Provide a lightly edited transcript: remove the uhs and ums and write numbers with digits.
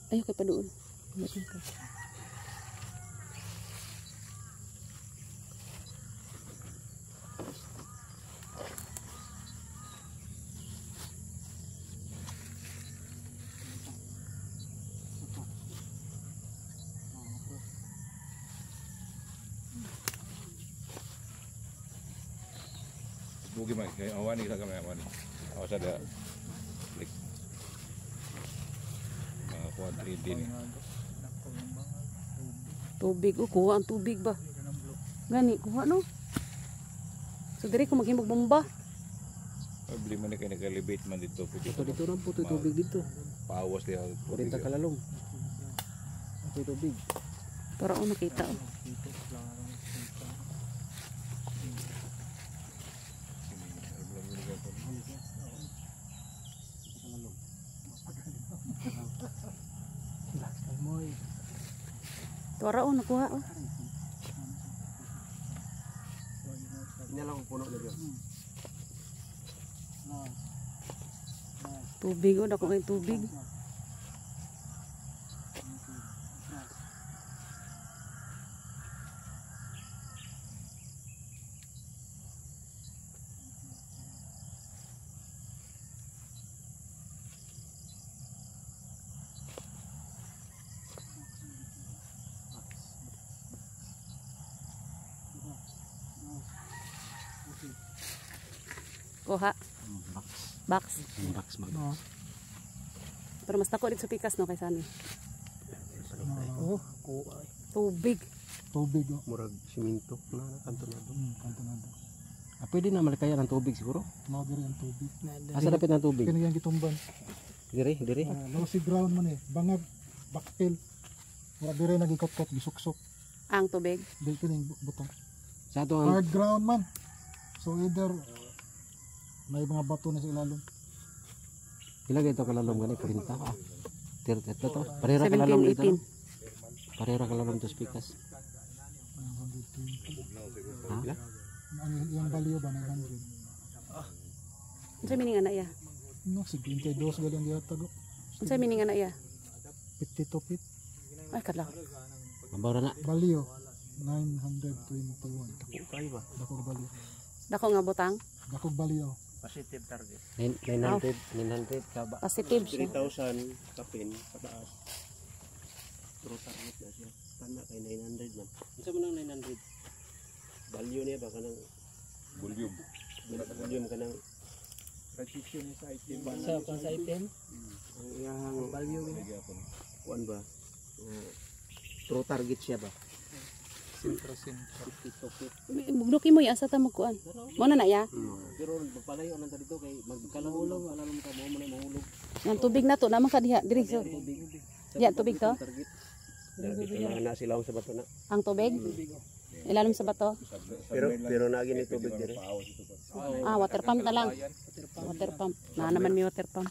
Ayaw kay pa doon. Bugi mai, kay awani kita kami awani. Awas ada klik. Kuha 3D ni. Tubig, kuha ang tubig ba? Gani, kuha no? So diri ko maghimog bomba. Beli man kay nagalibate man dito. Dito na po tubig dito. Pawas dia. 40 kalalong. Ito tubig. Para makita. Tuara nakuha oh. Ini lang puno na diyan. Tubig oh, dako kay tubig. Kuha. Box. Box mag. Pero mas dako dito sa pikas no kaysa ni. Oh, kuha. Tubig. Tubig oh. Murag siminto na kanto na do. Kanto na do. Pwede na malikayan ang tubig siguro. Mao diri ang tubig. Asa dapat ang tubig? Kini yang gitumban. Diri. Lawas si ground man bangag bakpil. Wala diri nagikot-kot gisuksok. Ang tubig. Dili kini butang. Sa ato ang Hard ground man. So either may mga bato na sa ilalom. ilagay ito kalalom gani 40 ah. Ito to. Parehara kalalom 17, dito. 18. Parehara kalalom to pikas. Ha? Ang baliyo ba 900? Unsa meaning ana ya? No, 52 galing gihatago. Unsa meaning ana ya? 52 feet. Ay kadlaw. Mabawra na. Baliyo 921. Kayo ba? Dakog baliyo. Dako nga butang. Dakog baliyo. Positive target. 900 ka ba? Positive siya. 3,000 kapin pataas. True target na siya. Tanda kay 900 man. Unsa man ang 900? Value niya ba kanang Volume. volume kanang Precision sa item. sa item? Ang iyang value niya. Kuan ba? True target siya ba? Bugnuki mo ya asa ta magkuan. Mo na ya. Pero magpalayo nang dito kay magkalahulog alam ka mo man mahulog. Ang tubig na to naman ka diha diri so. Ya tubig to. Na sila sa bato na. Ang tubig. Ilalim sa bato. Pero naagi ni tubig dire. Ah, water pump na lang. Water pump. Na naman may water pump.